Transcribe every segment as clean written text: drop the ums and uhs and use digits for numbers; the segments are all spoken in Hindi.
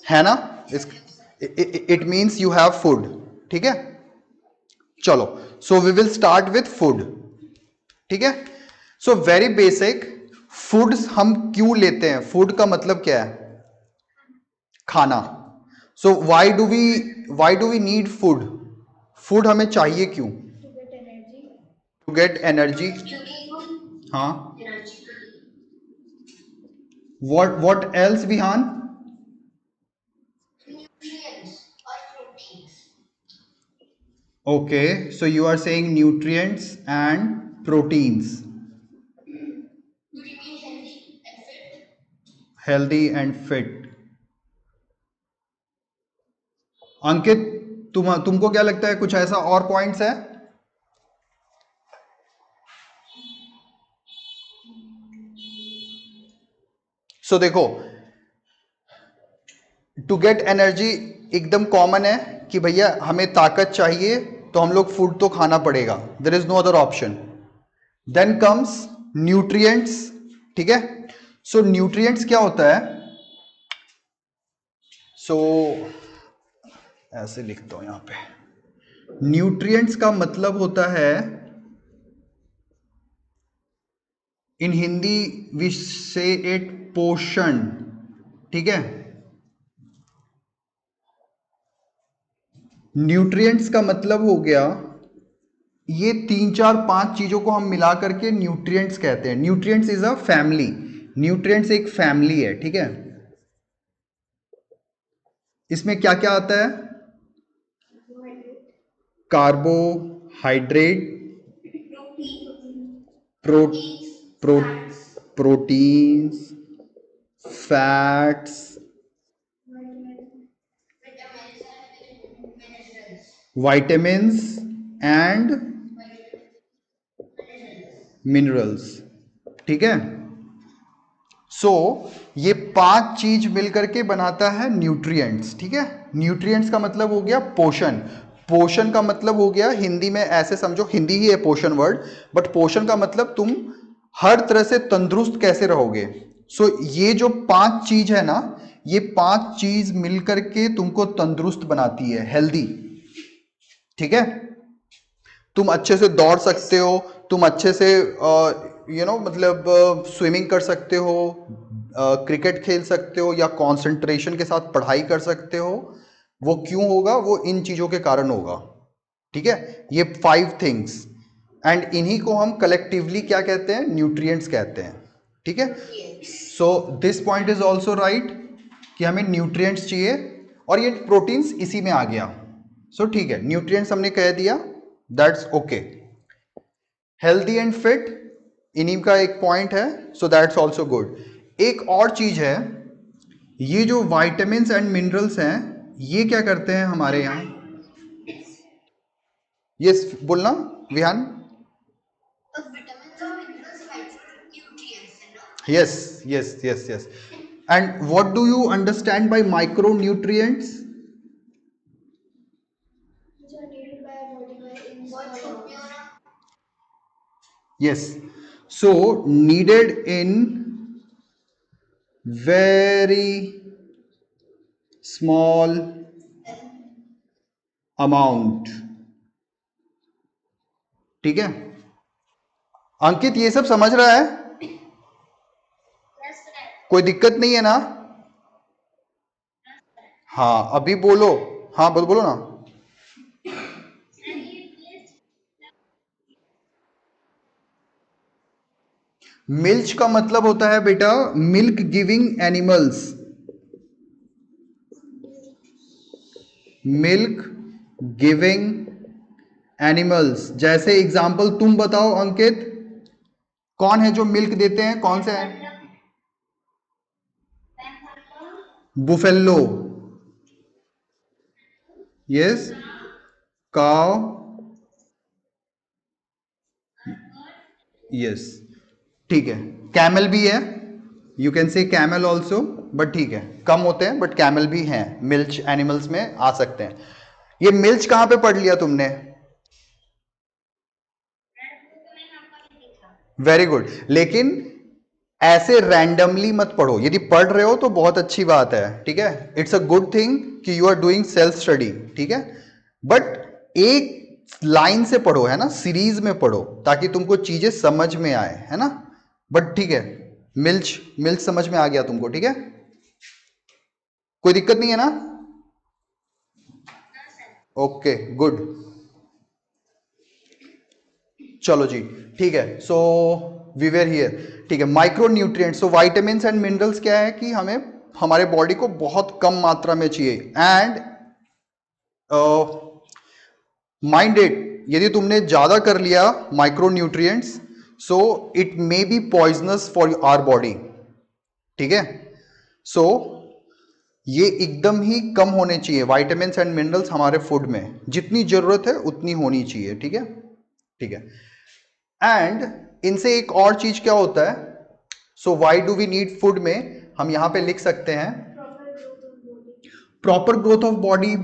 है ना? It means you have food. ठीक है, चलो. So we will start with food. ठीक है, सो वेरी बेसिक. फूड्स हम क्यों लेते हैं? फूड का मतलब क्या है? खाना. So why do we need food? Food हमें चाहिए क्यों? To get energy. हाँ. what else, Vihan? Okay, so you are saying nutrients and proteins. Healthy and fit. अंकित, तुमको क्या लगता है, कुछ ऐसा और पॉइंट्स है? सो देखो, टू गेट एनर्जी एकदम कॉमन है कि भैया हमें ताकत चाहिए तो हम लोग फूड तो खाना पड़ेगा. There is no other option. Then comes nutrients. ठीक है, सो न्यूट्रिएंट्स क्या होता है? सो ऐसे लिखता हूं यहां पे. न्यूट्रिएंट्स का मतलब होता है, इन हिंदी वी से इट पोषण. ठीक है, न्यूट्रिएंट्स का मतलब हो गया, ये 3 4 5 चीजों को हम मिला करके न्यूट्रिएंट्स कहते हैं. Nutrients is a family. Nutrients एक फैमिली है. ठीक है, इसमें क्या क्या आता है? Carbohydrate, pro pro proteins, fats, vitamins and minerals. ठीक है, सो ये 5 चीज मिलकर के बनाता है न्यूट्रिएंट्स. ठीक है, न्यूट्रिएंट्स का मतलब हो गया पोषण. पोषण का मतलब हो गया, हिंदी में ऐसे समझो, हिंदी ही है पोषण वर्ड, बट पोषण का मतलब तुम हर तरह से तंदुरुस्त कैसे रहोगे. सो ये जो 5 चीज है ना, ये 5 चीज मिलकर के तुमको तंदुरुस्त बनाती है, हेल्दी. ठीक है, तुम अच्छे से दौड़ सकते हो, तुम अच्छे से मतलब स्विमिंग कर सकते हो, क्रिकेट खेल सकते हो, या कंसंट्रेशन के साथ पढ़ाई कर सकते हो. वो क्यों होगा? वो इन चीजों के कारण होगा. ठीक है, ये 5 थिंग्स, एंड इन्हीं को हम कलेक्टिवली क्या कहते हैं? न्यूट्रिएंट्स कहते हैं. ठीक है, so this point is also right कि हमें न्यूट्रिएंट्स चाहिए, और ये प्रोटीन्स इसी में आ गया. सो ठीक है, न्यूट्रिएंट्स हमने कह दिया, that's okay. Healthy and fit इन्हीं का एक पॉइंट है, सो दैट्स ऑल्सो गुड. एक और चीज है, ये जो वाइटामिन्स एंड मिनरल्स हैं, ये क्या करते हैं हमारे यहाँ? ये बोलना Vihan. Yes yes yes yes. And what do you understand by micro nutrients? Yes, so needed in very small amount. ठीक है, अंकित ये सब समझ रहा है? कोई दिक्कत नहीं है ना? हाँ अभी बोलो. हाँ बोलो बोलो ना. मिल्च का मतलब होता है बेटा milk giving animals. Milk giving animals, जैसे एग्जाम्पल तुम बताओ अंकित, कौन है जो मिल्क देते हैं? कौन से हैं? बुफेलो. यस. काउ. यस. ठीक है, कैमल भी है. You can say camel also, but ठीक है, कम होते हैं, बट कैमल भी हैं, मिल्च एनिमल्स में आ सकते हैं. ये मिल्च कहां पे पढ़ लिया तुमने? Very good. लेकिन ऐसे रैंडमली मत पढ़ो, यदि पढ़ रहे हो तो बहुत अच्छी बात है, ठीक है, इट्स अ गुड थिंग कि you are doing self study, ठीक है, बट एक लाइन से पढ़ो, है ना, सीरीज में पढ़ो ताकि तुमको चीजें समझ में आए, है ना, बट ठीक है, मिल्च मिल्च समझ में आ गया तुमको, ठीक है, कोई दिक्कत नहीं है ना? ओके गुड, चलो जी, ठीक है, सो वी वेर हियर, ठीक है, micro nutrient, so vitamin and minerals क्या है कि हमें हमारे बॉडी को बहुत कम मात्रा में चाहिए, एंड माइंड इट, यदि तुमने ज्यादा कर लिया micro nutrients, so it may be poisonous for our body, ठीक है, सो ये एकदम ही कम होने चाहिए, वाइटामिन एंड मिनरल्स हमारे फूड में जितनी जरूरत है उतनी होनी चाहिए, ठीक है, ठीक है, एंड इनसे एक और चीज क्या होता है, so why do we need food में, हम यहां पे लिख सकते हैं प्रॉपर ग्रोथ ऑफ बॉडी,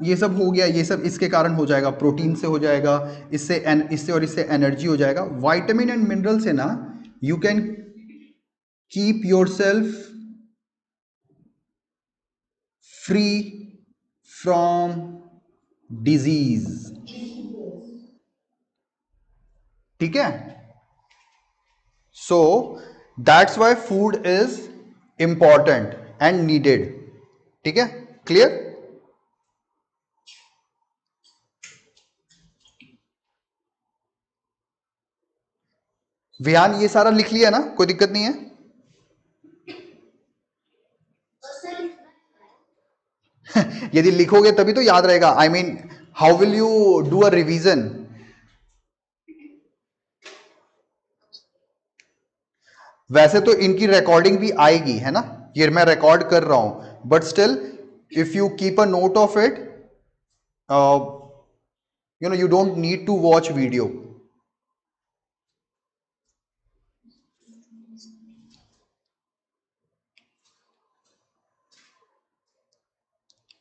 ये सब हो गया, ये सब इसके कारण हो जाएगा, प्रोटीन से हो जाएगा, इससे और इससे एनर्जी हो जाएगा, वाइटामिन एंड मिनरल से ना you can keep your self free from disease, ठीक है, so that's why food is important and needed, ठीक है, क्लियर? विहान ये सारा लिख लिया ना, कोई दिक्कत नहीं है? यदि लिखोगे तभी तो याद रहेगा, I mean how will you do a revision? वैसे तो इनकी रिकॉर्डिंग भी आएगी, है ना, ये मैं रिकॉर्ड कर रहा हूं, but still if you keep a note of it, you don't need to watch video.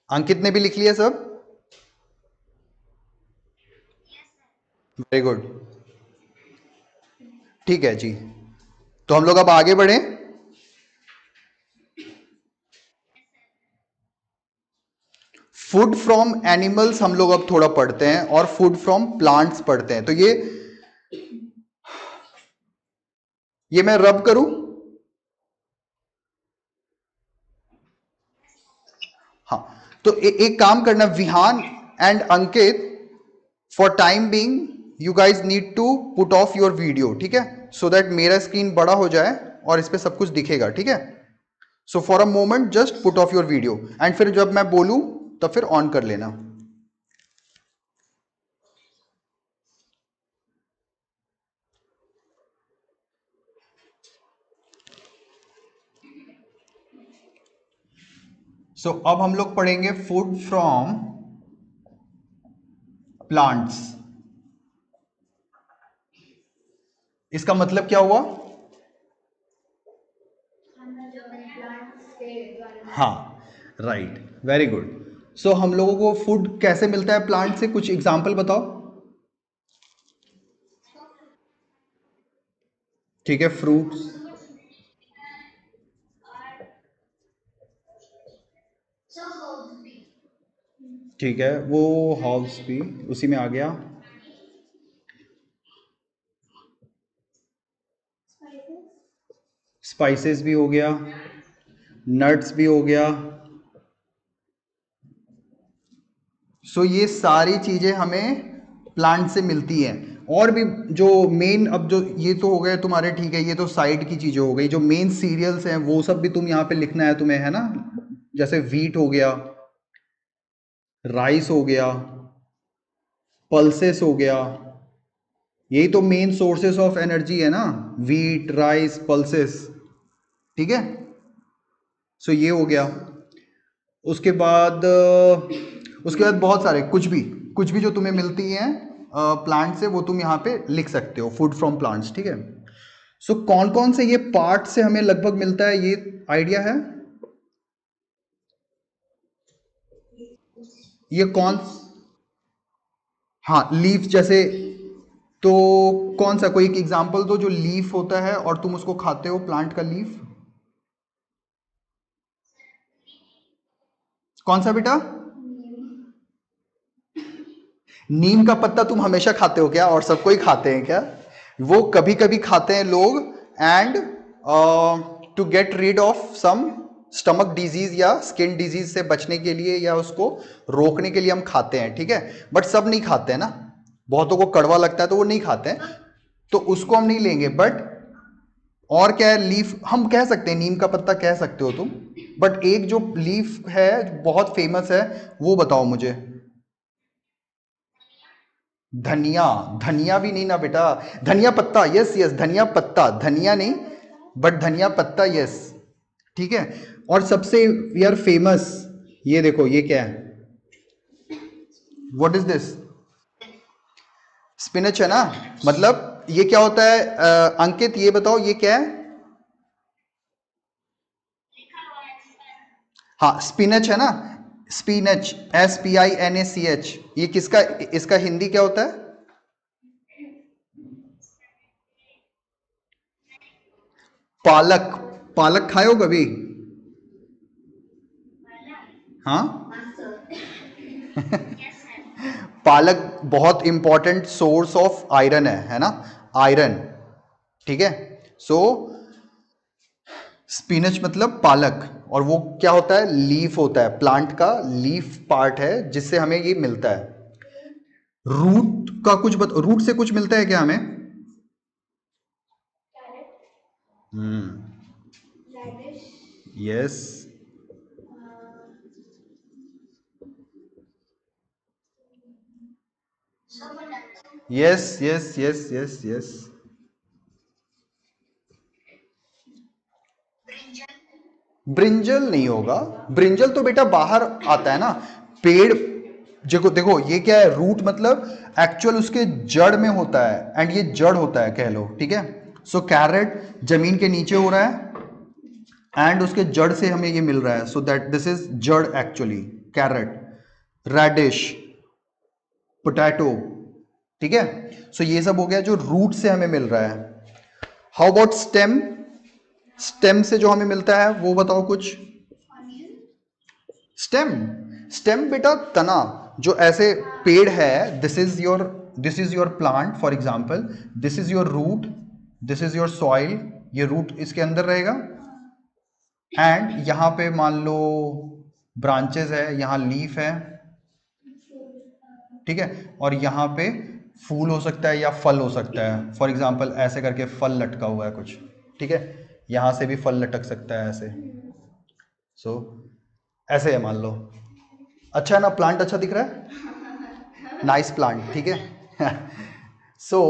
Ankit ने भी लिख लिया सब? वेरी गुड, ठीक है जी, तो हम लोग अब आगे बढ़े। फूड फ्रॉम एनिमल्स हम लोग अब थोड़ा पढ़ते हैं और फूड फ्रॉम प्लांट्स पढ़ते हैं, तो ये मैं रब करूं? हाँ, तो एक काम करना, Vihan and Ankit, for time being you guys need to put off your video, ठीक है, सो दैट मेरा स्क्रीन बड़ा हो जाए और इस पे सब कुछ दिखेगा, ठीक है, so for a moment just put off your video, and फिर जब मैं बोलूं तब फिर ऑन कर लेना। अब हम लोग पढ़ेंगे फूड फ्रॉम प्लांट्स, इसका मतलब क्या हुआ? हाँ, राइट, वेरी गुड, हम लोगों को फूड कैसे मिलता है प्लांट से, कुछ एग्जांपल बताओ, ठीक है, फ्रूट्स, ठीक है, वो हर्ब्स भी उसी में आ गया, स्पाइसेस भी हो गया, नट्स भी हो गया, ये सारी चीजें हमें प्लांट से मिलती हैं, और भी जो मेन, अब जो ये तो हो गए तुम्हारे, ठीक है, ये तो साइड की चीजें हो गई, जो मेन सीरियल्स हैं वो सब भी तुम यहाँ पे लिखना है तुम्हें, है ना, जैसे वीट हो गया, राइस हो गया, पल्सेस हो गया, यही तो मेन सोर्सेस ऑफ एनर्जी है ना, वीट, राइस, पल्सेस, ठीक है, ये हो गया, उसके बाद बहुत सारे, कुछ भी जो तुम्हें मिलती हैं प्लांट से, वो तुम यहाँ पे लिख सकते हो, फूड फ्रॉम प्लांट्स, ठीक है, कौन कौन से ये पार्ट से हमें लगभग मिलता है, ये आइडिया है? ये कौन, हाँ, लीफ जैसे, तो कौन सा, कोई एक एग्जांपल दो जो लीफ होता है और तुम उसको खाते हो, प्लांट का लीफ। कौन सा बेटा? नीम का पत्ता तुम हमेशा खाते हो क्या, और सबको ही खाते हैं क्या? वो कभी कभी खाते हैं लोग, and to get rid of some stomach disease या स्किन डिजीज से बचने के लिए या उसको रोकने के लिए हम खाते हैं, ठीक है। बट सब नहीं खाते हैं ना, बहुतों को कड़वा लगता है तो वो नहीं खाते हैं, तो उसको हम नहीं लेंगे। बट और क्या है, लीफ हम कह सकते हैं, नीम का पत्ता कह सकते हो तुम। बट एक जो लीफ है बहुत फेमस है, वो बताओ मुझे। धनिया। धनिया भी नहीं ना बेटा, धनिया पत्ता, यस यस, धनिया पत्ता, धनिया नहीं, बट धनिया पत्ता, यस, ठीक है। और सबसे यार फेमस, ये देखो ये क्या है, व्हाट इज दिस? स्पिनच है ना, मतलब ये क्या होता है अंकित ये बताओ ये क्या है? हाँ स्पिनच है ना, स्पिनच, SPINACH, ये किसका, इसका हिंदी क्या होता है? पालक। पालक खाए हो कभी? हाँ, पालक बहुत इंपॉर्टेंट सोर्स ऑफ आयरन है ना, आयरन, ठीक है। सो स्पिनच मतलब पालक, और वो क्या होता है, लीफ होता है, प्लांट का लीफ पार्ट है जिससे हमें ये मिलता है। रूट का कुछ रूट से कुछ मिलता है क्या हमें? Hmm, yes yes yes yes yes yes. Brinjal नहीं होगा, ब्रिंजल तो बेटा बाहर आता है ना, पेड़। देखो देखो ये क्या है, रूट मतलब एक्चुअल उसके जड़ में होता है, एंड ये जड़ होता है कह लो, ठीक है। सो कैरेट जमीन के नीचे हो रहा है, एंड उसके जड़ से हमें ये मिल रहा है, सो दैट दिस इज जड़ एक्चुअली, कैरेट, रेडिश, पोटैटो, ठीक है। सो ये सब हो गया जो रूट से हमें मिल रहा है। How about stem? स्टेम से जो हमें मिलता है वो बताओ कुछ। स्टेम, स्टेम बेटा तना, जो ऐसे पेड़ है, this is your plant for example, this is your root, this is your soil, ये रूट इसके अंदर रहेगा, एंड यहाँ पे मान लो ब्रांचेस है, यहाँ लीफ है, ठीक है, और यहाँ पे फूल हो सकता है या फल हो सकता है, फॉर एग्जाम्पल ऐसे करके फल लटका हुआ है कुछ, ठीक है, यहाँ से भी फल लटक सकता है ऐसे। सो ऐसे है मान लो, अच्छा है ना, प्लांट अच्छा दिख रहा है, नाइस प्लांट, ठीक है। सो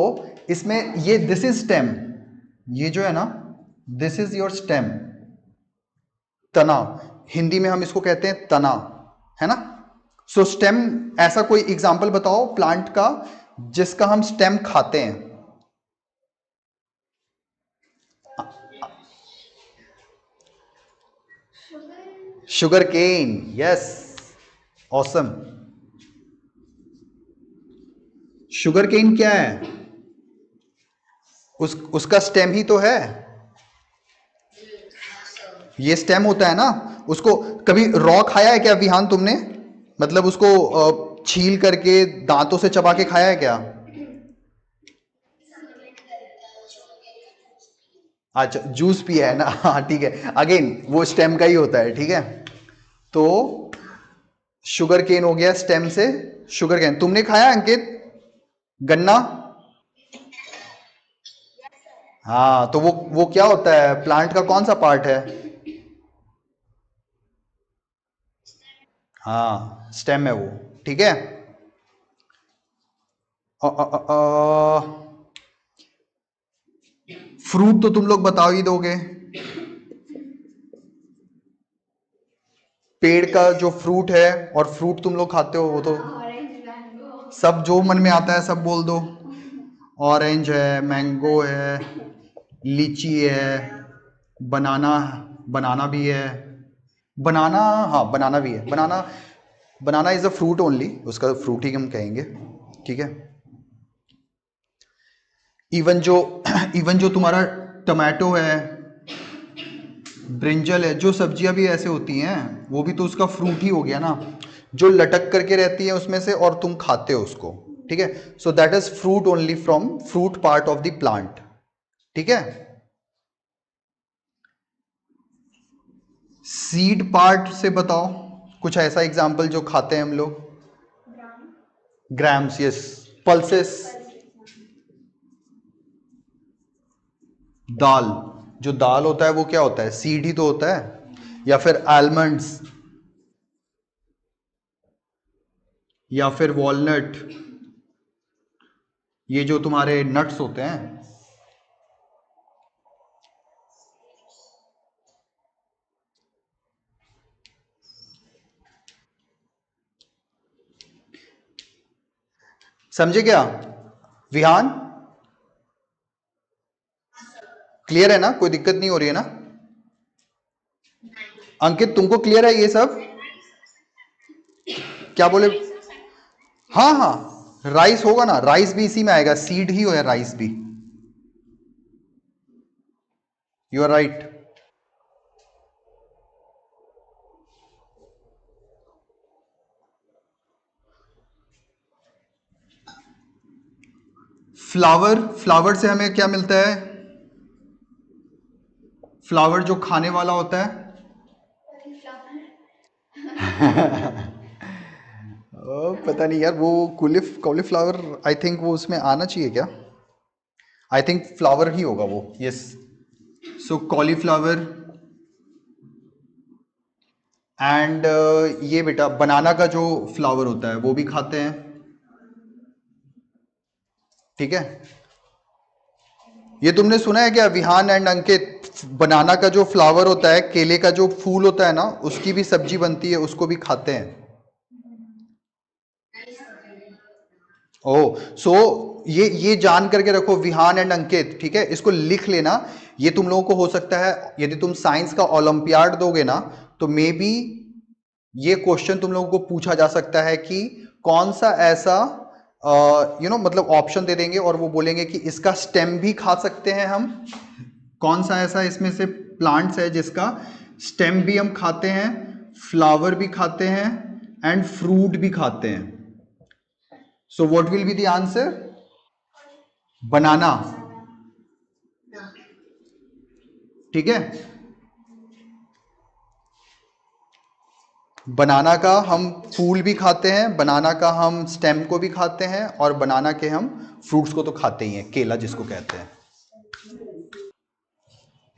इसमें ये दिस इज स्टेम, ये जो है ना, दिस इज योर स्टेम, तना, हिंदी में हम इसको कहते हैं तना, है ना। सो स्टेम, ऐसा कोई एग्जाम्पल बताओ प्लांट का जिसका हम स्टेम खाते हैं। Sugar cane, yes, awesome. Sugar cane क्या है? उसका स्टेम ही तो है, ये स्टेम होता है ना। उसको कभी रॉ खाया है क्या विहान तुमने, मतलब उसको छील करके दांतों से चबा के खाया है क्या? अच्छा जूस पिया है ना, हाँ ठीक है, अगेन वो स्टेम का ही होता है, ठीक है। तो शुगर केन हो गया स्टेम से, शुगर केन तुमने खाया अंकित, गन्ना? हाँ तो वो क्या होता है, प्लांट का कौन सा पार्ट है? हाँ स्टेम है वो, ठीक है। फ्रूट तो तुम लोग बता ही दोगे, पेड़ का जो फ्रूट है, और फ्रूट तुम लोग खाते हो वो तो सब जो मन में आता है सब बोल दो। ऑरेंज है, मैंगो है, लीची है, बनाना, बनाना भी है, बनाना, हाँ बनाना भी है, बनाना, बनाना इज अ फ्रूट ओनली, उसका फ्रूट ही हम कहेंगे, ठीक है। इवन जो इवन जो तुम्हारा टमाटो है, ब्रिंजल है, जो सब्जियां भी ऐसे होती हैं वो भी तो उसका फ्रूट ही हो गया ना, जो लटक करके रहती है उसमें से और तुम खाते हो उसको। ठीक है, so that is fruit only from fruit part of the plant. ठीक है, सीड पार्ट से बताओ कुछ ऐसा एग्जाम्पल जो खाते हैं हम लोग। Grams, yes. पल्सेस, दाल, जो दाल होता है वो क्या होता है, सीड ही तो होता है। या फिर आलमंड्स, या फिर वॉलनट, ये जो तुम्हारे नट्स होते हैं। समझे क्या विहान? क्लियर है ना, कोई दिक्कत नहीं हो रही है ना? अंकित तुमको क्लियर है ये सब? क्या बोले? हाँ हाँ, राइस होगा ना, राइस भी इसी में आएगा, सीड ही हो, राइस भी। You are right. Flower, flower से हमें क्या मिलता है? फ्लावर जो खाने वाला होता है। पता नहीं यार, वो कॉलीफ्लावर, आई थिंक वो उसमें आना चाहिए क्या? आई थिंक फ्लावर ही होगा वो, यस। सो कॉलीफ्लावर एंड ये बेटा बनाना का जो फ्लावर होता है वो भी खाते हैं। ठीक है, ये तुमने सुना है क्या विहान एंड अंकित, बनाना का जो फ्लावर होता है, केले का जो फूल होता है ना, उसकी भी सब्जी बनती है, उसको भी खाते हैं। ओ, सो ये जान करके रखो विहान एंड अंकित, ठीक है, इसको लिख लेना। ये तुम लोगों को हो सकता है यदि तुम साइंस का ओलंपियाड दोगे ना, तो मे बी ये क्वेश्चन तुम लोगों को पूछा जा सकता है कि कौन सा ऐसा मतलब ऑप्शन दे देंगे और वो बोलेंगे कि इसका स्टेम भी खा सकते हैं हम। कौन सा ऐसा इसमें से प्लांट्स है जिसका स्टेम भी हम खाते हैं, फ्लावर भी खाते हैं एंड फ्रूट भी खाते हैं? So what will be the answer? Banana. ठीक है, बनाना का हम फूल भी खाते हैं, बनाना का हम स्टेम को भी खाते हैं, और बनाना के हम फ्रूट्स को तो खाते ही हैं, केला जिसको कहते हैं।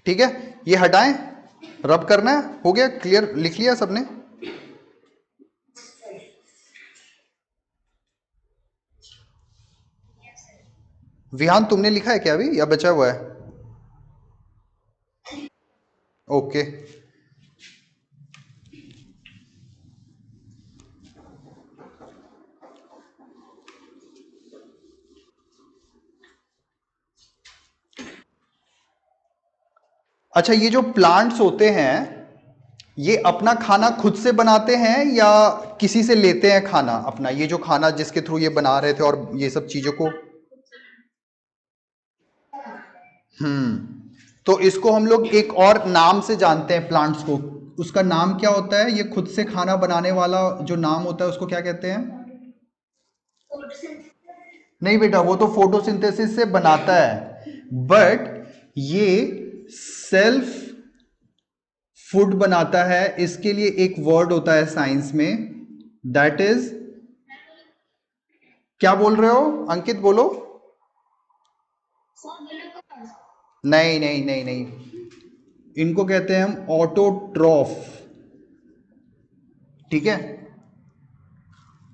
ठीक है, ये हटाएं, रब करना है, हो गया क्लियर, लिख लिया सबने? विहान तुमने लिखा है क्या अभी या बचा हुआ है? ओके। अच्छा, ये जो प्लांट्स होते हैं ये अपना खाना खुद से बनाते हैं या किसी से लेते हैं खाना अपना, ये जो खाना जिसके थ्रू ये बना रहे थे और ये सब चीजों को? तो इसको हम लोग एक और नाम से जानते हैं प्लांट्स को, उसका नाम क्या होता है, ये खुद से खाना बनाने वाला जो नाम होता है उसको क्या कहते हैं? नहीं बेटा, वो तो फोटोसिंथेसिस से बनाता है, बट ये सेल्फ फूड बनाता है, इसके लिए एक वर्ड होता है साइंस में, दैट इज, क्या बोल रहे हो अंकित, बोलो। नहीं नहीं नहीं नहीं, इनको कहते हैं हम ऑटोट्रॉफ। ठीक है,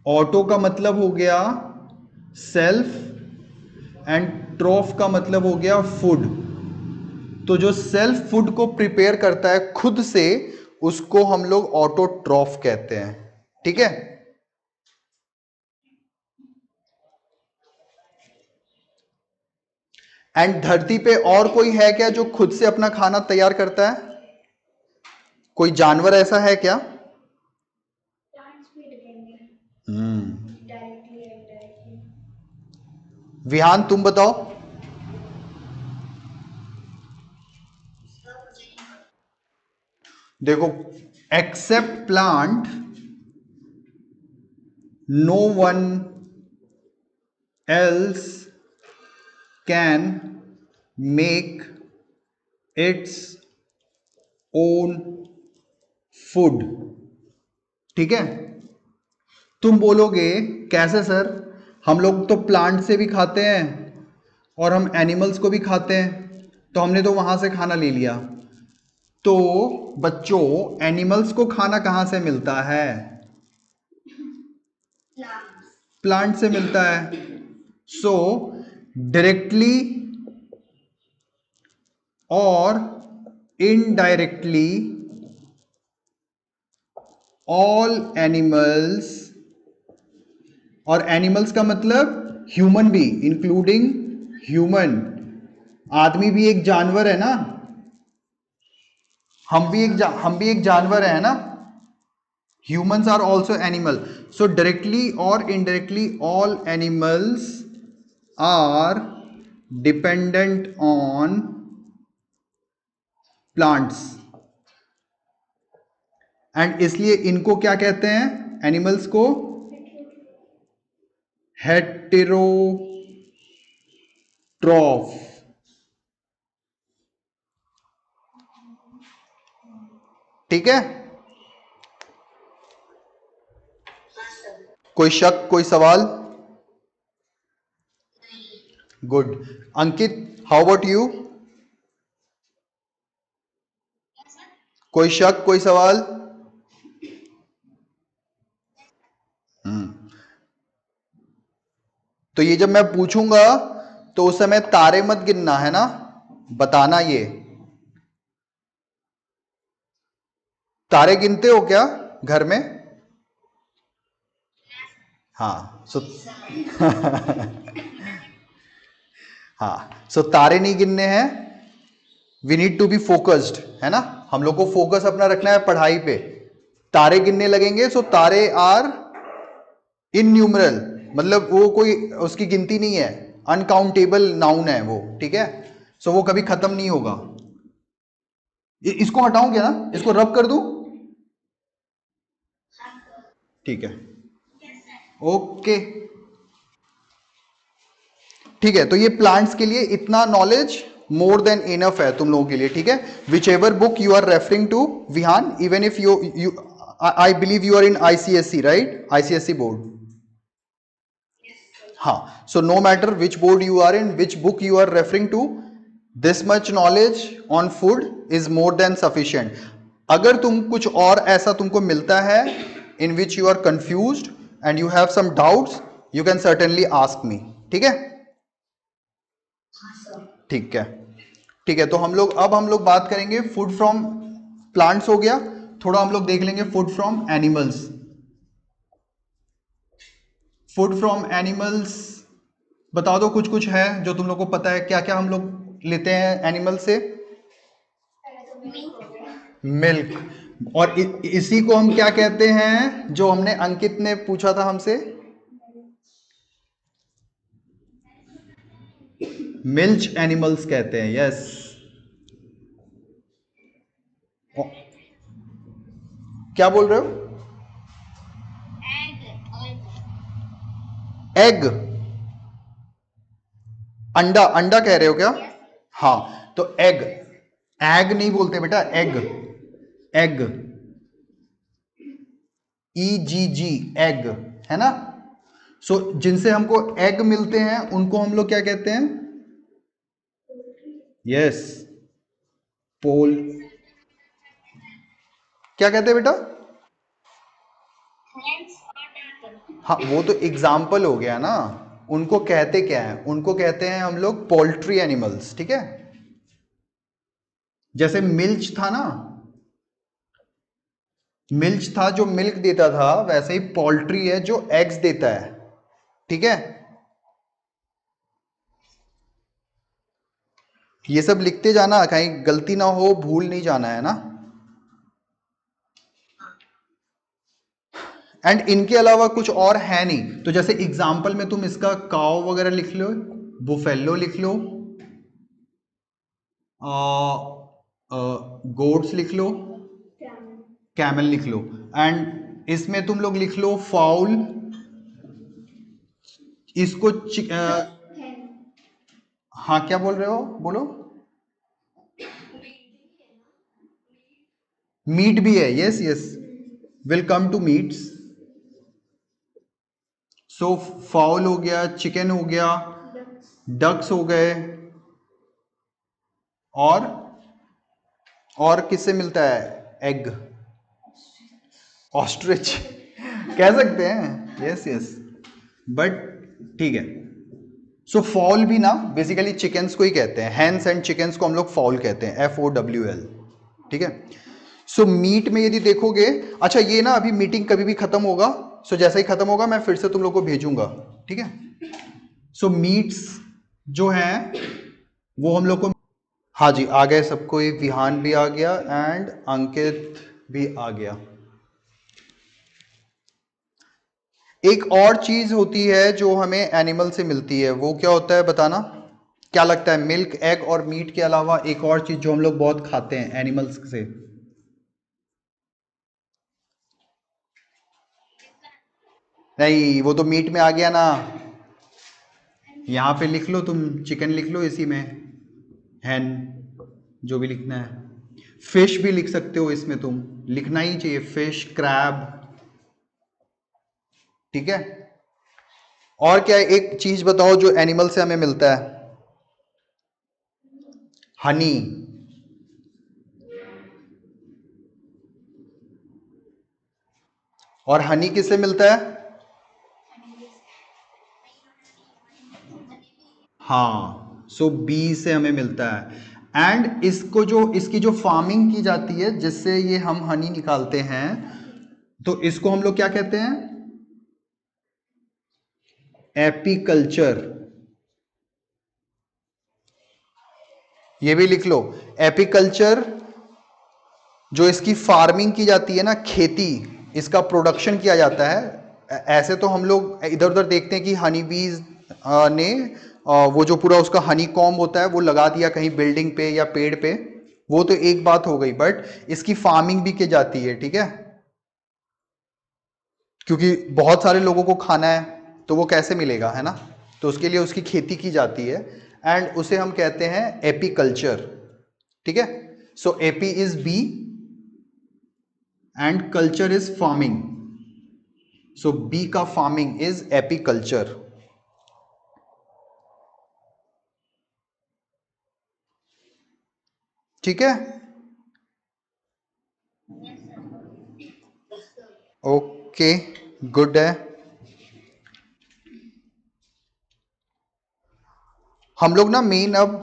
ऑटो का मतलब हो गया सेल्फ एंड ट्रॉफ का मतलब हो गया फूड। तो जो सेल्फ फूड को प्रिपेयर करता है खुद से, उसको हम लोग ऑटोट्रॉफ कहते हैं। ठीक है, एंड धरती पे और कोई है क्या जो खुद से अपना खाना तैयार करता है? कोई जानवर ऐसा है क्या? हम्म, विहान तुम बताओ। देखो, except plant no one else can make its own food. ठीक है, तुम बोलोगे कैसे सर, हम लोग तो प्लांट से भी खाते हैं और हम एनिमल्स को भी खाते हैं, तो हमने तो वहां से खाना ले लिया। तो बच्चों, एनिमल्स को खाना कहां से मिलता है? प्लांट से मिलता है। सो डायरेक्टली और इनडायरेक्टली ऑल एनिमल्स, और एनिमल्स का मतलब ह्यूमन भी, इंक्लूडिंग ह्यूमन, आदमी भी एक जानवर है ना, हम भी एक जानवर है ना, humans are also animal. So directly or indirectly all animals are dependent on plants, and इसलिए इनको क्या कहते हैं, एनिमल्स को हेटेरोट्रॉफ। ठीक है, कोई शक, कोई सवाल? Good. Ankit, how about you? कोई शक, कोई सवाल? तो ये जब मैं पूछूंगा तो उस समय तारे मत गिनना है ना, बताना ये। तारे गिनते हो क्या घर में? हाँ, सो हाँ, सो तारे नहीं गिनने हैं। We need to be focused, है ना, हम लोग को फोकस अपना रखना है पढ़ाई पे। तारे गिनने लगेंगे, सो तारे आर इनन्यूमरल, मतलब वो कोई उसकी गिनती नहीं है, अनकाउंटेबल नाउन है वो। ठीक है, सो वो कभी खत्म नहीं होगा। इसको हटाऊं क्या ना, इसको रब कर दूं? ठीक है, ओके। ठीक है, तो ये प्लांट्स के लिए इतना नॉलेज मोर देन इनफ है तुम लोगों के लिए। ठीक है, whichever book you are referring to Vihan, even if you I believe you are in ICSE, right? ICSE board. हाँ, so no matter which board you are in, which book you are referring to, this much knowledge on food is more than sufficient. अगर तुम कुछ और ऐसा तुमको मिलता है in which you are confused and you have some doubts, you can certainly ask me. ठीक है, ठीक है, ठीक है। तो हम लोग बात करेंगे फूड फ्रॉम प्लांट्स, हो गया। थोड़ा हम लोग देख लेंगे food from animals. Food from animals बता दो, कुछ कुछ है जो तुम लोग को पता है, क्या क्या हम लोग लेते हैं एनिमल से? मिल्क। और इसी को हम क्या कहते हैं, जो हमने अंकित ने पूछा था हमसे? मिल्च एनिमल्स कहते हैं, यस। क्या बोल रहे हो? एग? अंडा, अंडा कह रहे हो क्या? हाँ, तो एग, एग नहीं बोलते बेटा, एग, एग, ई जी जी, एग, है ना। सो जिनसे हमको एग मिलते हैं उनको हम लोग क्या कहते हैं? यस, पोल। क्या कहते हैं बेटा? हाँ, वो तो एग्जाम्पल हो गया ना। उनको कहते क्या है? उनको कहते हैं हम लोग पोल्ट्री एनिमल्स। ठीक है, जैसे मिल्च था ना, मिल्च था जो मिल्क देता था, वैसे ही पोल्ट्री है जो एग्स देता है। ठीक है, ये सब लिखते जाना, कहीं गलती ना हो, भूल नहीं जाना है ना। एंड इनके अलावा कुछ और है नहीं। तो जैसे एग्जाम्पल में तुम इसका काव वगैरह लिख लो, बुफेलो लिख लो, गोट्स लिख लो, कैमल लिख लो। एंड इसमें तुम लोग लिख लो फाउल, इसको हाँ क्या बोल रहे हो, बोलो। मीट भी है, yes yes, will come to meats. So fowl हो गया, चिकन हो गया, डक्स हो गए, और किससे मिलता है एग? ऑस्ट्रिच कह सकते हैं, यस यस, बट ठीक है। सो फॉल भी ना बेसिकली चिकन्स को ही कहते हैं, हैंस एंड चिकन्स को हम लोग फॉल कहते हैं, FOWL, ठीक है। सो मीट में यदि देखोगे, अच्छा ये ना अभी मीटिंग कभी भी खत्म होगा, सो जैसे ही खत्म होगा मैं फिर से तुम लोग को भेजूंगा, ठीक है। सो मीट्स जो है वो हम लोग को, हाँ जी आ गए सबको, विहान भी आ गया एंड अंकित भी आ गया। एक और चीज होती है जो हमें एनिमल से मिलती है, वो क्या होता है बताना, क्या लगता है? मिल्क, एग और मीट के अलावा एक और चीज जो हम लोग बहुत खाते हैं एनिमल्स से। नहीं, वो तो मीट में आ गया ना, यहां पे लिख लो तुम, चिकन लिख लो इसी में, हैन, जो भी लिखना है। फिश भी लिख सकते हो इसमें, तुम लिखना ही चाहिए, फिश, क्रैब, ठीक है। और क्या है? एक चीज बताओ जो एनिमल से हमें मिलता है, हनी। और हनी किससे मिलता है? हाँ, सो बी से हमें मिलता है। एंड इसको जो, इसकी जो फार्मिंग की जाती है जिससे ये हम हनी निकालते हैं, तो इसको हम लोग क्या कहते हैं? एपीकल्चर। ये भी लिख लो, एपीकल्चर। जो इसकी फार्मिंग की जाती है ना, खेती, इसका प्रोडक्शन किया जाता है। ऐसे तो हम लोग इधर उधर देखते हैं कि हनी बीज ने वो जो पूरा उसका हनी कॉम्ब होता है वो लगा दिया कहीं बिल्डिंग पे या पेड़ पे, वो तो एक बात हो गई, बट इसकी फार्मिंग भी की जाती है, ठीक है। क्योंकि बहुत सारे लोगों को खाना है तो वो कैसे मिलेगा, है ना, तो उसके लिए उसकी खेती की जाती है, एंड उसे हम कहते हैं एपीकल्चर, ठीक है। So api is bee and culture is farming, so bee का फार्मिंग इज एपीकल्चर, ठीक है। ओके, गुड है। हम लोग ना मेन अब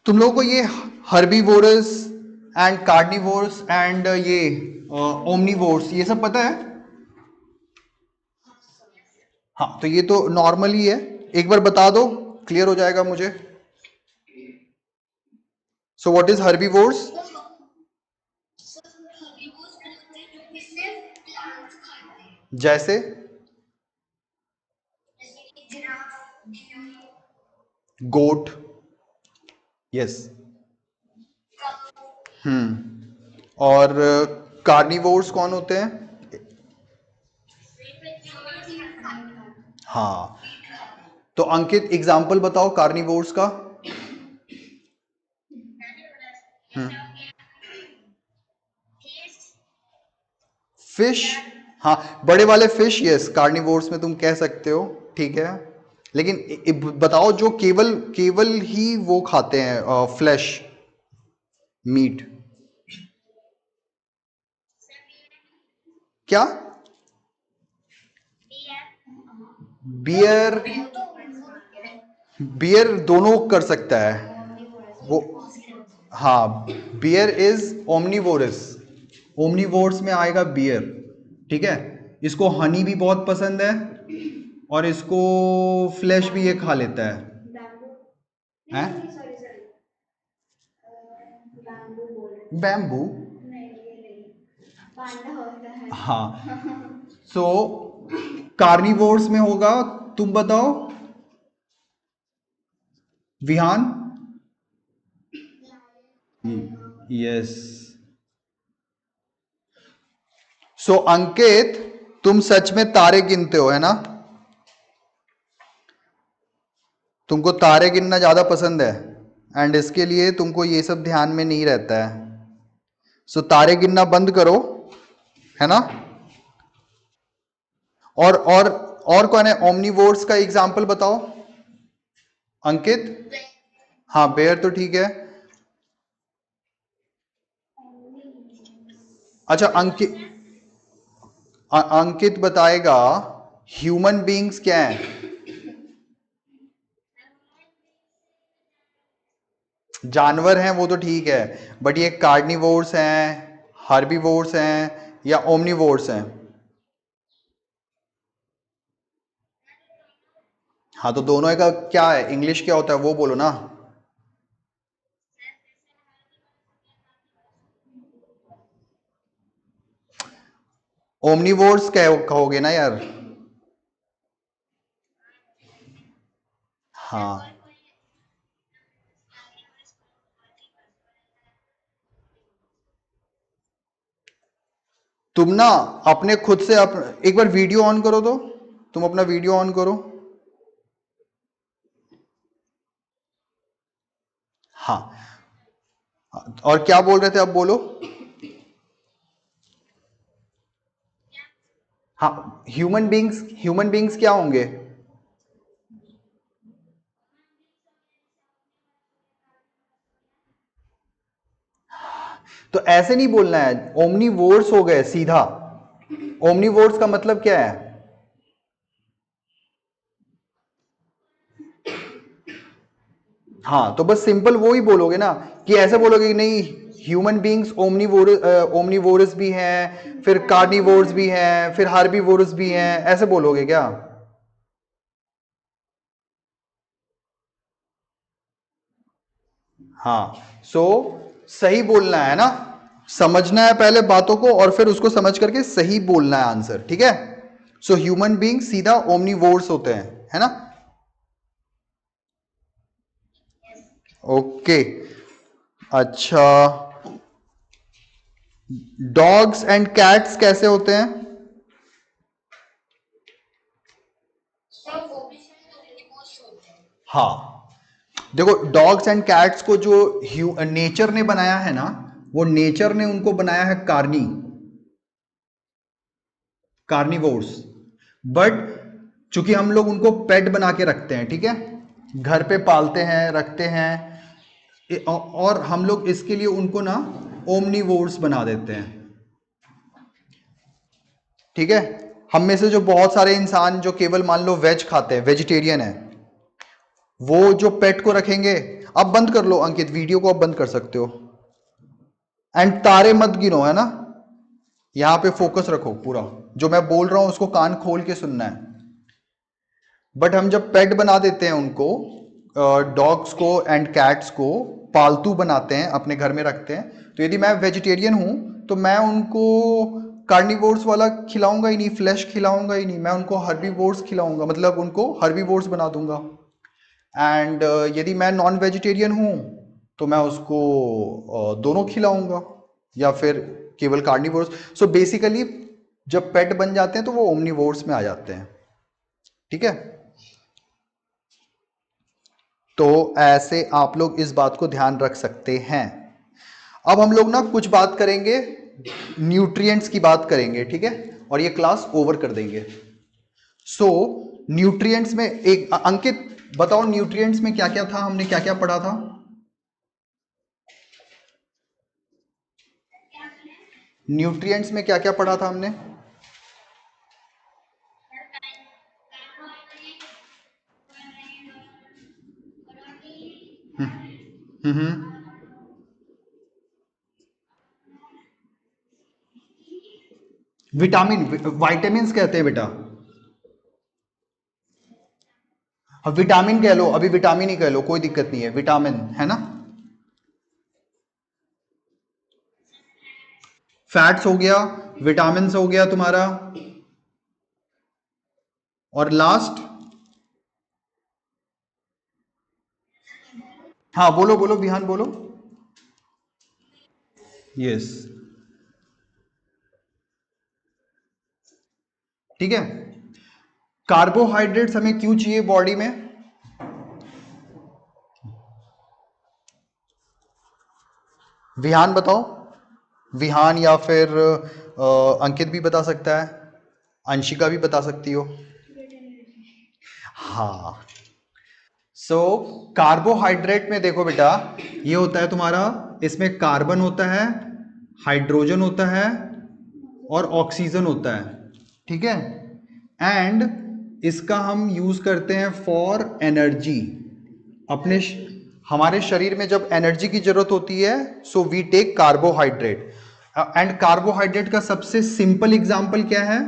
तुम लोगों को ये हर्बीवोरस एंड कार्निवोरस एंड ये ओमनीवोरस ये सब पता है? हाँ, तो ये तो नॉर्मल ही है, एक बार बता दो, क्लियर हो जाएगा मुझे। So what is herbivores? जैसे गोट, यस। और कार्निवोर्स कौन होते हैं? हाँ, तो अंकित एग्जाम्पल बताओ कार्निवोर्स का। फिश, हाँ, बड़े वाले फिश, यस, कार्निवोर्स में तुम कह सकते हो, ठीक है। लेकिन बताओ जो केवल केवल ही वो खाते हैं फ्लैश, मीट, क्या? बियर, बियर दोनों कर सकता है वो, हाँ, बियर इज ओमनीवोरस, ओमनीवोर्स में आएगा बियर, ठीक है। इसको हनी भी बहुत पसंद है और इसको फ्लैश भी ये खा लेता है, बैम्बू, हाँ। सो कार्निवोर्स में होगा, तुम बताओ विहान। यस, सो अंकित, तुम सच में तारे गिनते हो, है ना? तुमको तारे गिनना ज्यादा पसंद है, एंड इसके लिए तुमको ये सब ध्यान में नहीं रहता है। सो तारे गिनना बंद करो, है ना? और कौन है? ओमनीवोर्स का एग्जाम्पल बताओ अंकित। हाँ, बेयर तो ठीक है। अच्छा, अंकित बताएगा ह्यूमन बीइंग्स क्या है। जानवर हैं वो तो ठीक है, बट ये कार्निवोर्स हैं, हर्बीवोर्स हैं, या ओमनीवोर्स हैं? हाँ, तो दोनों का क्या है, इंग्लिश क्या होता है वो बोलो ना। ओमनीवोर्स कहोगे ना यार। हाँ, तुम ना अपने खुद से एक बार वीडियो ऑन करो तो, तुम अपना वीडियो ऑन करो। हाँ, और क्या बोल रहे थे, अब बोलो। हाँ, ह्यूमन बीइंग्स क्या होंगे? तो ऐसे नहीं बोलना है, ओमनीवोर्स हो गए सीधा। ओमनीवोर्स का मतलब क्या है? हाँ, तो बस सिंपल वो ही बोलोगे ना, कि ऐसे बोलोगे कि नहीं, ह्यूमन बीइंग्स ओमनीवोरस भी हैं, फिर कार्निवोर्स भी हैं, फिर हार्बीवोरस भी हैं, ऐसे बोलोगे क्या? हाँ, सो सही बोलना है ना, समझना है पहले बातों को और फिर उसको समझ करके सही बोलना है आंसर, ठीक है? सो ह्यूमन बीइंग सीधा ओमनीवोर्स होते हैं, है ना? ओके। अच्छा, डॉग्स एंड कैट्स कैसे होते हैं? हाँ, देखो, डॉग्स एंड कैट्स को जो नेचर ने बनाया है ना, वो नेचर ने उनको बनाया है कार्निवोर्स। बट चूंकि हम लोग उनको पेट बना के रखते हैं, ठीक है, घर पे पालते हैं, रखते हैं, और हम लोग इसके लिए उनको ना ओमनीवोर्स बना देते हैं, ठीक है? हम में से जो बहुत सारे इंसान जो केवल मान लो वेज खाते हैं, वेजिटेरियन है, वो जो पेट को रखेंगे। अब बंद कर लो अंकित, वीडियो को अब बंद कर सकते हो। एंड तारे मत गिनो, है ना? यहां पे फोकस रखो पूरा, जो मैं बोल रहा हूं उसको कान खोल के सुनना है। बट हम जब पेट बना देते हैं उनको, डॉग्स को एंड कैट्स को पालतू बनाते हैं, अपने घर में रखते हैं, तो यदि मैं वेजिटेरियन हूं, तो मैं उनको कार्निवोर्स वाला खिलाऊंगा ही नहीं, फ्लैश खिलाऊंगा ही नहीं, मैं उनको हर्बीवोर्स खिलाऊंगा, मतलब उनको हर्बीवोर्स बना दूंगा। एंड यदि मैं नॉन वेजिटेरियन हूँ, तो मैं उसको दोनों खिलाऊंगा, या फिर केवल कार्निवोर्स। सो बेसिकली जब पेट बन जाते हैं तो वो ओमनीवोर्स में आ जाते हैं, ठीक है? तो ऐसे आप लोग इस बात को ध्यान रख सकते हैं। अब हम लोग ना कुछ बात करेंगे, न्यूट्रिएंट्स की बात करेंगे, ठीक है, और ये क्लास ओवर कर देंगे। सो न्यूट्रिएंट्स में एक अंकित बताओ, न्यूट्रिएंट्स में क्या क्या था, हमने क्या क्या पढ़ा था? न्यूट्रिएंट्स में क्या क्या पढ़ा था हमने? हम्म। विटामिन, वाइटामिन कहते हैं बेटा। अब विटामिन कह लो, अभी विटामिन ही कह लो, कोई दिक्कत नहीं है, विटामिन है ना? फैट्स हो गया, विटामिन हो गया तुम्हारा, और लास्ट? हाँ, बोलो बोलो विहान, बोलो। यस। ठीक है। कार्बोहाइड्रेट्स हमें क्यों चाहिए बॉडी में? विहान बताओ, विहान या फिर अंकित भी बता सकता है, अंशिका भी बता सकती हो। हाँ, सो कार्बोहाइड्रेट में देखो बेटा, ये होता है तुम्हारा, इसमें कार्बन होता है, हाइड्रोजन होता है और ऑक्सीजन होता है, ठीक है। एंड इसका हम यूज करते हैं फॉर एनर्जी। अपने हमारे शरीर में जब एनर्जी की जरूरत होती है, so we take carbohydrate. And carbohydrate का सबसे सिंपल एग्जांपल क्या है?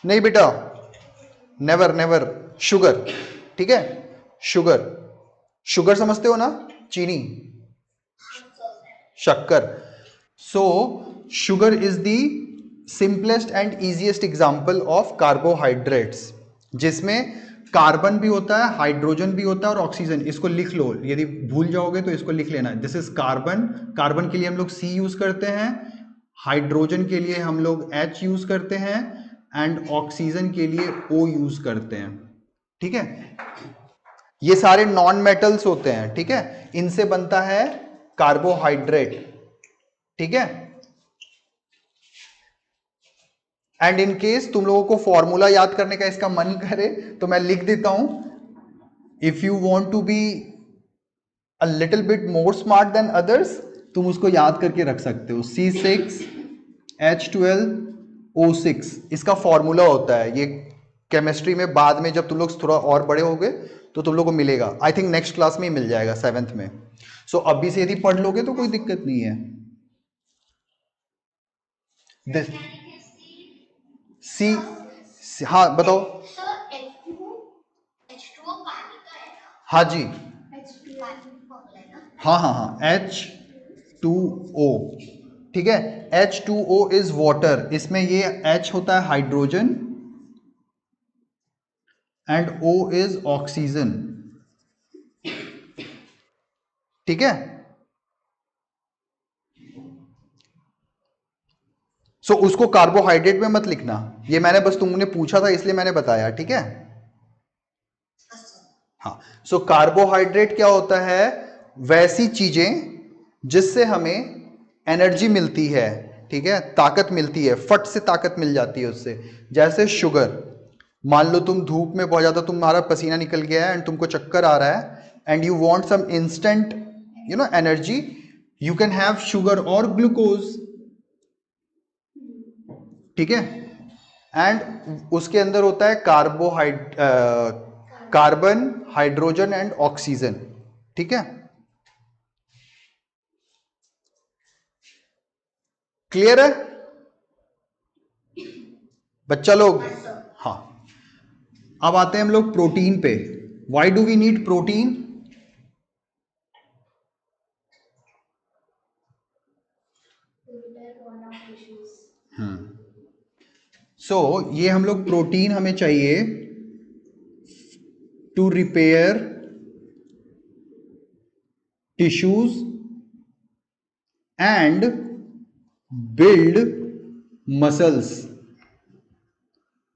नहीं बेटा, नेवर नेवर, शुगर, ठीक है। शुगर, शुगर समझते हो ना, चीनी, शक्कर। सो sugar is the simplest and easiest example of carbohydrates, जिसमें कार्बन भी होता है, हाइड्रोजन भी होता है और ऑक्सीजन। इसको लिख लो, यदि भूल जाओगे तो इसको लिख लेना। दिस इज कार्बन, कार्बन के लिए हम लोग सी यूज करते हैं, हाइड्रोजन के लिए हम लोग एच यूज करते हैं एंड ऑक्सीजन के लिए ओ यूज करते हैं, ठीक है। ये सारे नॉन मेटल्स होते हैं, ठीक है, इनसे बनता है कार्बोहाइड्रेट, ठीक है। एंड इन केस तुम लोगों को फॉर्मूला याद करने का इसका मन करे तो मैं लिख देता हूं। If you want to be a little bit more smart than others, तुम उसको याद करके रख सकते हो। C6H12O6 इसका फॉर्मूला होता है। ये केमिस्ट्री में बाद में जब तुम लोग थोड़ा और बड़े होगे तो तुम लोग को मिलेगा। आई थिंक नेक्स्ट क्लास में ही मिल जाएगा, 7th में। सो अभी से यदि पढ़ लोगे तो कोई दिक्कत नहीं है। दिस सी, हाँ बताओ। हाँ जी, हाँ हाँ हाँ, H2O, ठीक है। H2O इज वाटर, इसमें ये H होता है hydrogen and O is oxygen, ठीक है। सो उसको कार्बोहाइड्रेट में मत लिखना, ये मैंने बस तुमने पूछा था इसलिए मैंने बताया, ठीक है। हाँ, सो कार्बोहाइड्रेट क्या होता है? वैसी चीजें जिससे हमें एनर्जी मिलती है, ठीक है, ताकत मिलती है, फट से ताकत मिल जाती है उससे। जैसे शुगर, मान लो तुम धूप में बहुत ज्यादा तुम्हारा पसीना निकल गया है एंड तुमको चक्कर आ रहा है and you want some instant energy, you can have sugar और ग्लूकोज, ठीक है। एंड उसके अंदर होता है कार्बन, हाइड्रोजन एंड ऑक्सीजन, ठीक है। क्लियर है बच्चा लोग? हाँ, अब आते हैं हम लोग प्रोटीन पे। Why do we need protein? So ये हम लोग प्रोटीन हमें चाहिए to repair tissues and build muscles.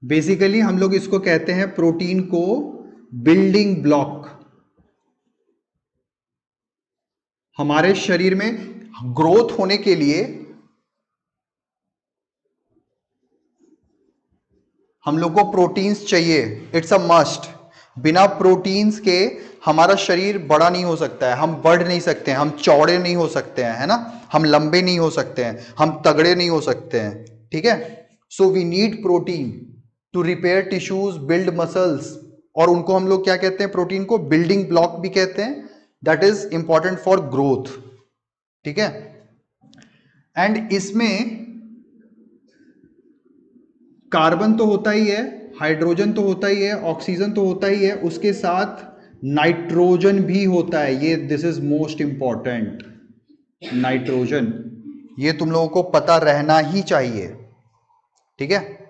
Basically हम लोग इसको कहते हैं प्रोटीन को बिल्डिंग ब्लॉक। हमारे शरीर में ग्रोथ होने के लिए हम लोग को प्रोटीन्स चाहिए, इट्स अ मस्ट। बिना प्रोटीन्स के हमारा शरीर बड़ा नहीं हो सकता है, हम बढ़ नहीं सकते हैं, हम चौड़े नहीं हो सकते हैं, है ना, हम लंबे नहीं हो सकते हैं, हम तगड़े नहीं हो सकते हैं, ठीक है। So we need protein to repair tissues, build muscles. और उनको हम लोग क्या कहते हैं? प्रोटीन को बिल्डिंग ब्लॉक भी कहते हैं। That is important for growth, ठीक है। एंड इसमें कार्बन तो होता ही है, हाइड्रोजन तो होता ही है, ऑक्सीजन तो होता ही है, उसके साथ नाइट्रोजन भी होता है। ये this is most important, nitrogen. ये तुम लोगों को पता रहना ही चाहिए, ठीक है।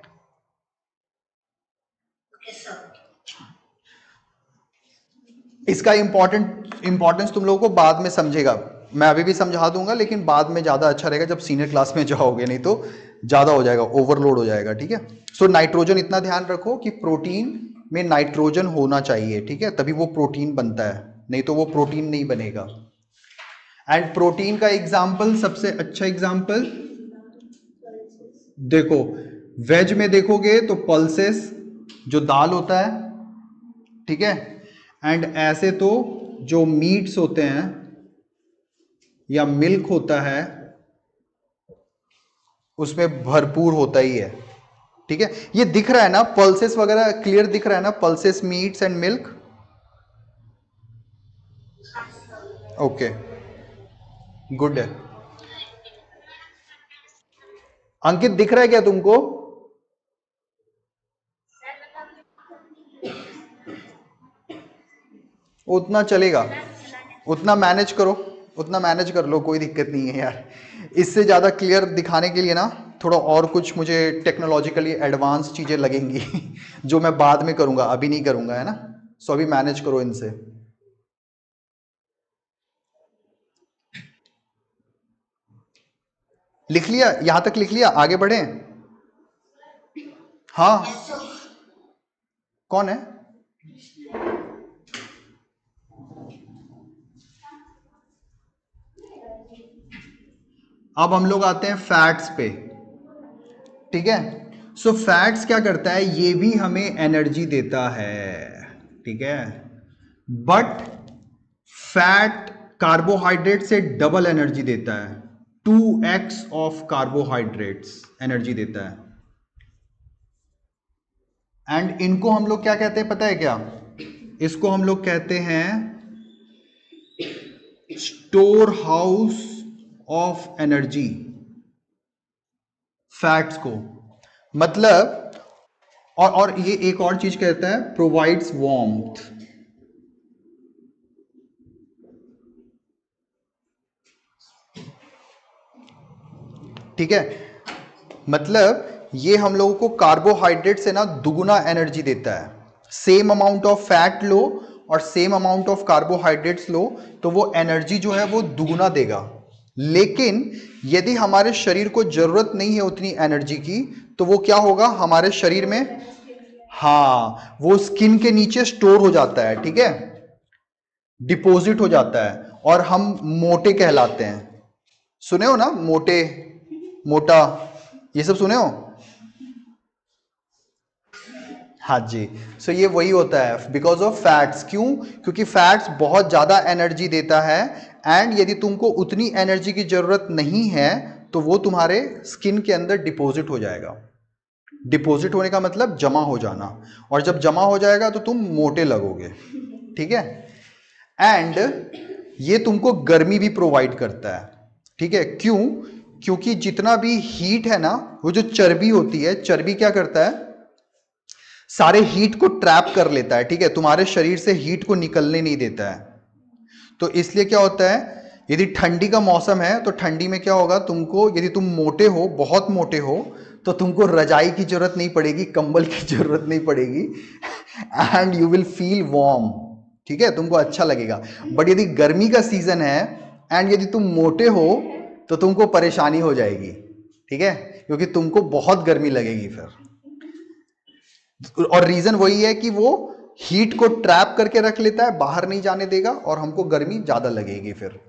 इसका इंपॉर्टेंस तुम लोगों को बाद में समझेगा। मैं अभी भी समझा दूंगा, लेकिन बाद में ज़्यादा अच्छा रहेगा जब सीनियर क्लास में जाओगे, नहीं तो ज़्यादा हो जाएगा, ओवरलोड हो जाएगा, ठीक है। सो नाइट्रोजन इतना ध्यान रखो कि प्रोटीन में नाइट्रोजन होना चाहिए, ठीक है, तभी वो प्रोटीन बनता है, नहीं तो वो प्रोटीन नहीं बनेगा। एंड प्रोटीन का एग्जाम्पल, सबसे अच्छा एग्जाम्पल देखो, वेज में देखोगे तो पल्सेस जो दाल होता है, ठीक है, एंड ऐसे तो जो मीट्स होते हैं या मिल्क होता है उसमें भरपूर होता ही है, ठीक है। ये दिख रहा है ना, पल्सेस वगैरह क्लियर दिख रहा है ना, pulses, meets and milk, okay, good है। अंकित दिख रहा है क्या तुमको? उतना चलेगा, उतना मैनेज करो, उतना मैनेज कर लो, कोई दिक्कत नहीं है यार। इससे ज़्यादा क्लियर दिखाने के लिए ना थोड़ा और कुछ मुझे टेक्नोलॉजिकली एडवांस चीज़ें लगेंगी जो मैं बाद में करूँगा, अभी नहीं करूँगा, है ना। सो अभी मैनेज करो इनसे। लिख लिया, यहाँ तक लिख लिया, आगे बढ़े। हाँ, कौन है? अब हम लोग आते हैं फैट्स पे, ठीक है। सो फैट्स क्या करता है, ये भी हमें एनर्जी देता है, ठीक है, बट फैट कार्बोहाइड्रेट से डबल एनर्जी देता है, 2x ऑफ कार्बोहाइड्रेट्स एनर्जी देता है। एंड इनको हम लोग क्या कहते हैं पता है क्या? इसको हम लोग कहते हैं store house of energy, fats को, मतलब। और ये एक और चीज कहता है, प्रोवाइड्स वार्मथ, ठीक है, मतलब ये हम लोगों को कार्बोहाइड्रेट से ना दुगुना एनर्जी देता है। सेम अमाउंट ऑफ फैट लो और सेम अमाउंट ऑफ कार्बोहाइड्रेट्स लो तो वो एनर्जी जो है वो दुगुना देगा। लेकिन यदि हमारे शरीर को जरूरत नहीं है उतनी एनर्जी की, तो वो क्या होगा हमारे शरीर में, हाँ, वो स्किन के नीचे स्टोर हो जाता है, ठीक है, डिपॉजिट हो जाता है, और हम मोटे कहलाते हैं। सुने हो ना, मोटे, मोटा, ये सब सुने हो? हाँ जी। सो ये वही होता है, बिकॉज ऑफ फैट्स। क्यों? क्योंकि फैट्स बहुत ज्यादा एनर्जी देता है, एंड यदि तुमको उतनी एनर्जी की जरूरत नहीं है तो वो तुम्हारे स्किन के अंदर डिपॉजिट हो जाएगा। डिपॉजिट होने का मतलब जमा हो जाना, और जब जमा हो जाएगा तो तुम मोटे लगोगे, ठीक है। एंड ये तुमको गर्मी भी प्रोवाइड करता है, ठीक है। क्यों? क्योंकि जितना भी हीट है ना, वो जो चर्बी होती है, चर्बी क्या करता है, सारे हीट को ट्रैप कर लेता है, ठीक है, तुम्हारे शरीर से हीट को निकलने नहीं देता है। तो इसलिए क्या होता है, यदि ठंडी का मौसम है तो ठंडी में क्या होगा, तुमको, यदि तुम मोटे हो, बहुत मोटे हो, तो तुमको रजाई की जरूरत नहीं पड़ेगी, कंबल की जरूरत नहीं पड़ेगी, and you will feel warm, ठीक है, तुमको अच्छा लगेगा। बट यदि गर्मी का सीजन है एंड यदि तुम मोटे हो तो तुमको परेशानी हो जाएगी, ठीक है, क्योंकि तुमको बहुत गर्मी लगेगी फिर। और रीजन वही है कि वो हीट को ट्रैप करके रख लेता है, बाहर नहीं जाने देगा, और हमको गर्मी ज्यादा लगेगी फिर,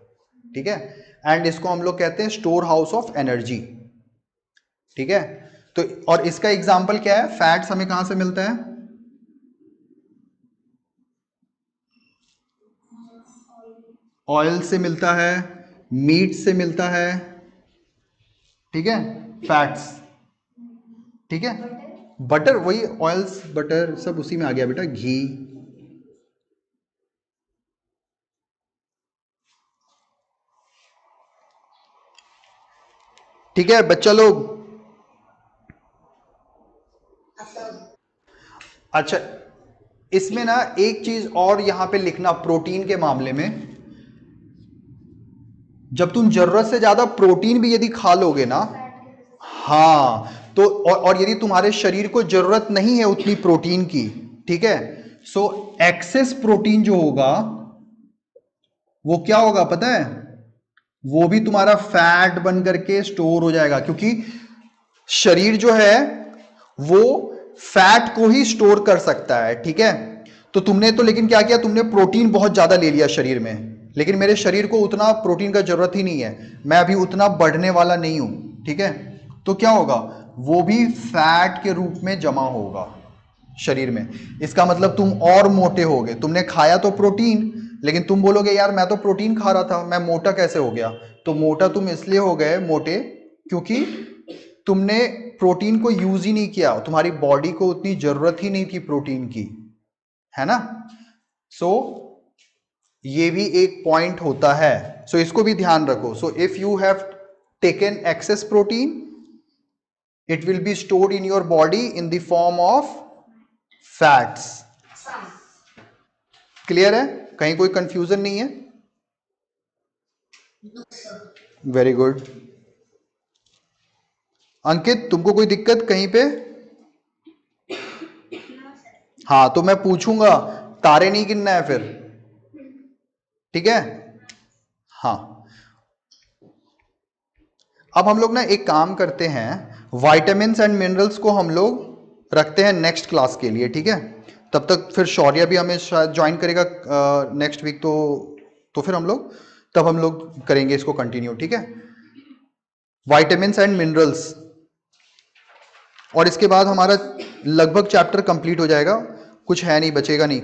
ठीक है। एंड इसको हम लोग कहते हैं स्टोर हाउस ऑफ एनर्जी, ठीक है। तो और इसका एग्जांपल क्या है, फैट्स हमें कहां से मिलता है? ऑयल से मिलता है, मीट से मिलता है, ठीक है, फैट्स, ठीक है। बटर, वही ऑयल्स, बटर सब उसी में आ गया बेटा, घी, ठीक है बच्चा लोग। अच्छा, इसमें ना एक चीज और यहां पे लिखना, प्रोटीन के मामले में, जब तुम जरूरत से ज्यादा प्रोटीन भी यदि खा लोगे ना, हाँ, तो और यदि तुम्हारे शरीर को जरूरत नहीं है उतनी प्रोटीन की, ठीक है, सो एक्सेस प्रोटीन जो होगा वो क्या होगा पता है, वो भी तुम्हारा फैट बन करके स्टोर हो जाएगा, क्योंकि शरीर जो है वो फैट को ही स्टोर कर सकता है, ठीक है। तो तुमने तो लेकिन क्या किया, तुमने प्रोटीन बहुत ज्यादा ले लिया शरीर में, लेकिन मेरे शरीर को उतना प्रोटीन का जरूरत ही नहीं है, मैं अभी उतना बढ़ने वाला नहीं हूं, ठीक है। तो क्या होगा, वो भी फैट के रूप में जमा होगा शरीर में। इसका मतलब तुम और मोटे होगे, तुमने खाया तो प्रोटीन, लेकिन तुम बोलोगे यार मैं तो प्रोटीन खा रहा था, मैं मोटा कैसे हो गया। तो मोटा तुम इसलिए हो गए मोटे क्योंकि तुमने प्रोटीन को यूज ही नहीं किया, तुम्हारी बॉडी को उतनी जरूरत ही नहीं थी प्रोटीन की, है ना। सो ये भी एक पॉइंट होता है, सो इसको भी ध्यान रखो। So if you have taken access protein, it will be stored in your body in the form of fats. Clear है, कहीं कोई कंफ्यूजन नहीं है। Very good. अंकित तुमको कोई दिक्कत कहीं पे? हाँ तो मैं पूछूंगा, तारे नहीं गिनना है फिर, ठीक है। हाँ अब हम लोग ना एक काम करते हैं, वाइटामिन्स एंड मिनरल्स को हम लोग रखते हैं नेक्स्ट क्लास के लिए, ठीक है। तब तक फिर शौर्य भी हमें शायद ज्वाइन करेगा नेक्स्ट वीक, तो फिर हम लोग तब हम लोग करेंगे इसको कंटिन्यू, ठीक है। वाइटामिन्स एंड मिनरल्स, और इसके बाद हमारा लगभग चैप्टर कंप्लीट हो जाएगा, कुछ है नहीं, बचेगा नहीं।